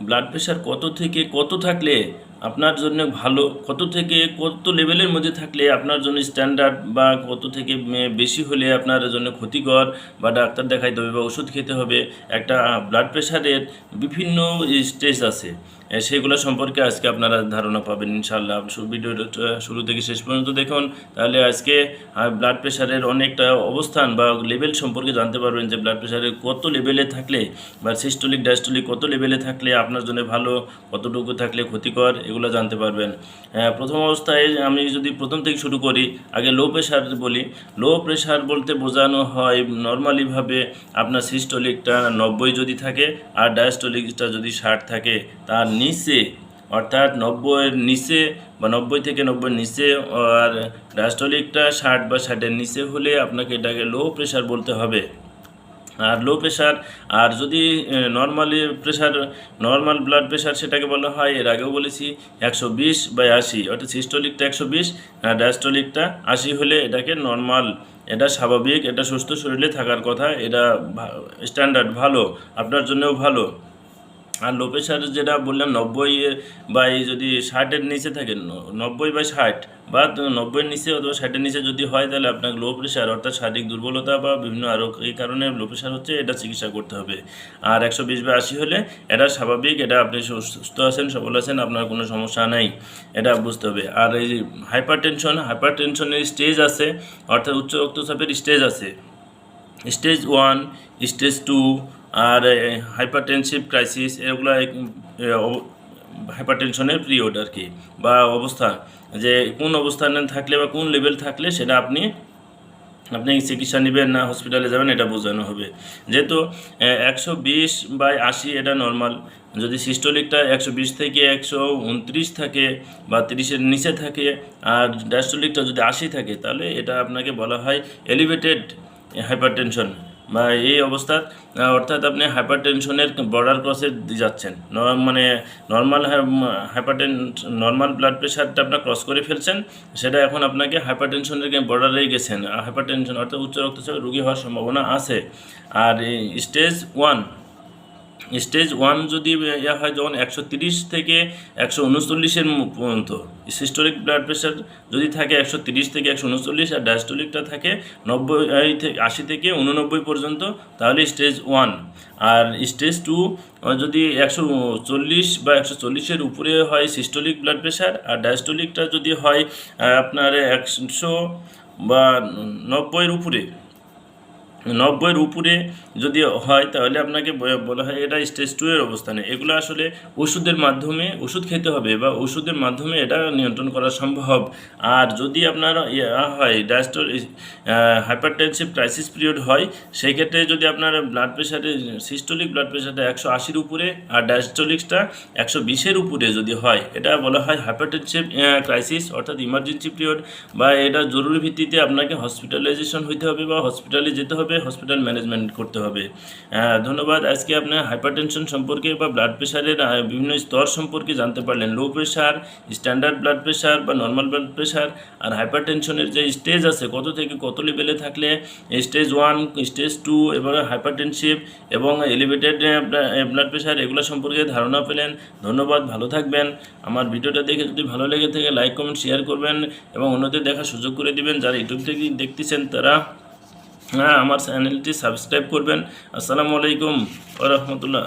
Blood pressure কত থেকে কত থাকলে আপনার জন্য ভালো, কত থেকে কত লেভেলের মধ্যে থাকলে আপনার জন্য স্ট্যান্ডার্ড, বা কত থেকে বেশি হলে আপনার জন্য ক্ষতিকর, বা ডাক্তার দেখাইতে হবে বা ওষুধ খেতে হবে। একটা ব্লাড প্রেশারের বিভিন্ন স্টেজ আছে, সেগুলো সম্পর্কে আজকে আপনারা ধারণা পাবেন ইনশাআল্লাহ। ভিডিওটা শুরু থেকে শেষ পর্যন্ত দেখুন, তাহলে আজকে ব্লাড প্রেশারের অনেকটা অবস্থান বা লেভেল সম্পর্কে জানতে পারবেন, যে ব্লাড প্রেশারের কত লেভেলে থাকলে বা সিস্টোলিক ডায়াস্টোলিক কত লেভেলে থাকলে আপনার জন্য ভালো, কতটুকু থাকলে ক্ষতিকর, এগুলো জানতে পারবেন। প্রথম অবস্থায় আমি যদি প্রথম থেকে শুরু করি, আগে লো প্রেশার বলি। লো প্রেশার বলতে বোঝানো হয় নর্মালিভাবে আপনার সিস্টোলিকটা 90 যদি থাকে আর ডায়াস্টোলিকটা যদি 60 থাকে, তার নিচে, অর্থাৎ 90-এর নিচে বা 90 থেকে 90-এর নিচে, আর ডায়াস্টোলিকটা 60 বা 60-এর নিচে হলে আপনাকে এটাকে লো প্রেশার বলতে হবে। আর লো প্রেশার, আর যদি নর্মাল ব্লাড প্রেশার, সেটাকে বলা হয়, এর আগেও বলেছি, 120/80, অর্থাৎ সিস্টোলিকটা 120 আর ডায়াস্টোলিকটা 80 হলে এটাকে নর্মাল, এটা স্বাভাবিক, এটা সুস্থ শরীরে থাকার কথা, এটা স্ট্যান্ডার্ড ভালো, আপনার জন্যও ভালো। আর লো প্রেশার যেটা বললাম 90 যদি 60-এর নিচে থাকে, 90/60 বা 90-এর নিচে অথবা 60-এর নিচে যদি হয়, তাহলে আপনাকে লো প্রেশার, অর্থাৎ শারীরিক দুর্বলতা বা বিভিন্ন আরও এই কারণে লো প্রেশার হচ্ছে, এটা চিকিৎসা করতে হবে। আর 120/80 হলে এটা স্বাভাবিক, এটা আপনি সুস্থ আছেন, সবল আছেন, আপনার কোনো সমস্যা নাই, এটা বুঝতে হবে। আর এই হাইপারটেনশনের স্টেজ আছে, অর্থাৎ উচ্চ রক্তচাপের স্টেজ আছে, স্টেজ 1, স্টেজ 2, আর হাইপারটেনসিভ ক্রাইসিস, এগুলো হাইপারটেনশনের পিরিয়ড আর কি, বা অবস্থা, যে কোন অবস্থানে থাকলে বা কোন লেভেল থাকলে সেটা আপনি চিকিৎসা নেবেন না হসপিটালে যাবেন, এটা বোঝানো হবে। যেহেতু 120/80 এটা নর্মাল, যদি সিস্টোলিকটা 120 থেকে 129 থাকে বা 30-এর নিচে থাকে, আর ডায়াস্টোলিকটা যদি 80 থাকে, তাহলে এটা আপনাকে বলা হয় এলিভেটেড হাইপারটেনশন, বা এই অবস্থা, অর্থাৎ আপনি হাইপারটেনশনের বর্ডার ক্রসে যাচ্ছেন, মানে নর্মাল ব্লাড প্রেশারটা আপনার ক্রস করে ফেলছেন, সেটা এখন আপনাকে হাইপারটেনশনের বর্ডারে গেছেন, হাইপারটেনশন অর্থাৎ উচ্চ রক্তচাপের রোগী হওয়ার সম্ভাবনা আছে। আর স্টেজ 1 যদি হয়, যখন 130 থেকে 139-এর পর্যন্ত সিস্টোলিক ব্লাড প্রেশার যদি থাকে 130 থেকে 139, আর ডায়াস্টোলিকটা থাকে 80 থেকে 89 পর্যন্ত, তাহলে স্টেজ 1। আর স্টেজ 2 যদি 140 বা 140-এর উপরে হয় সিস্টোলিক ব্লাড প্রেশার, আর ডায়াস্টোলিকটা যদি হয় আপনার 100 বা 90-এর উপরে যদি হয়, তাহলে আপনাকে বলা হয় এটা স্টেজ 2-এর অবস্থানে। এগুলো আসলে ওষুধ খেতে হবে, বা ওষুধের মাধ্যমে এটা নিয়ন্ত্রণ করা সম্ভব। আর যদি আপনার হাইপারটেনসিভ ক্রাইসিস পিরিয়ড হয়, সেই ক্ষেত্রে যদি আপনার সিস্টোলিক ব্লাড প্রেশারটা 180-এর উপরে আর ডায়াস্টোলিকটা 120-এর উপরে যদি হয়, এটা বলা হয় হাইপারটেনসিভ ক্রাইসিস, অর্থাৎ ইমার্জেন্সি পিরিয়ড, বা এটা জরুরি ভিত্তিতে আপনাকে হসপিটালাইজেশন হইতে হবে বা হসপিটালে যেতে হবে, হসপিটাল ম্যানেজমেন্ট করতে হবে। ধন্যবাদ। আজকে আপনার হাইপারটেনশন সম্পর্কে বা ব্লাড প্রেশারের বিভিন্ন স্তর সম্পর্কে জানতে পারলেন। Low pressure, standard blood pressure বা নর্মাল ব্লাড প্রেশার, আর হাইপারটেনশনের যে স্টেজ আছে, কত থেকে কত লেভেলে থাকলে স্টেজ 1, স্টেজ 2, এবার হাইপারটেনসিভ এবং এলিভেটেড ব্লাড প্রেশার, এগুলো সম্পর্কে ধারণা পেলেন। ধন্যবাদ, ভালো থাকবেন। আমার ভিডিওটা দেখে যদি ভালো লেগে থাকে, লাইক, কমেন্ট, শেয়ার করবেন এবং অন্যদের দেখার সুযোগ করে দিবেন। যারা ইউটিউব থেকে দেখতেছেন, তারা আমার চ্যানেলটি সাবস্ক্রাইব করবেন। আসসালামু আলাইকুম ওয়া রাহমাতুল্লাহ।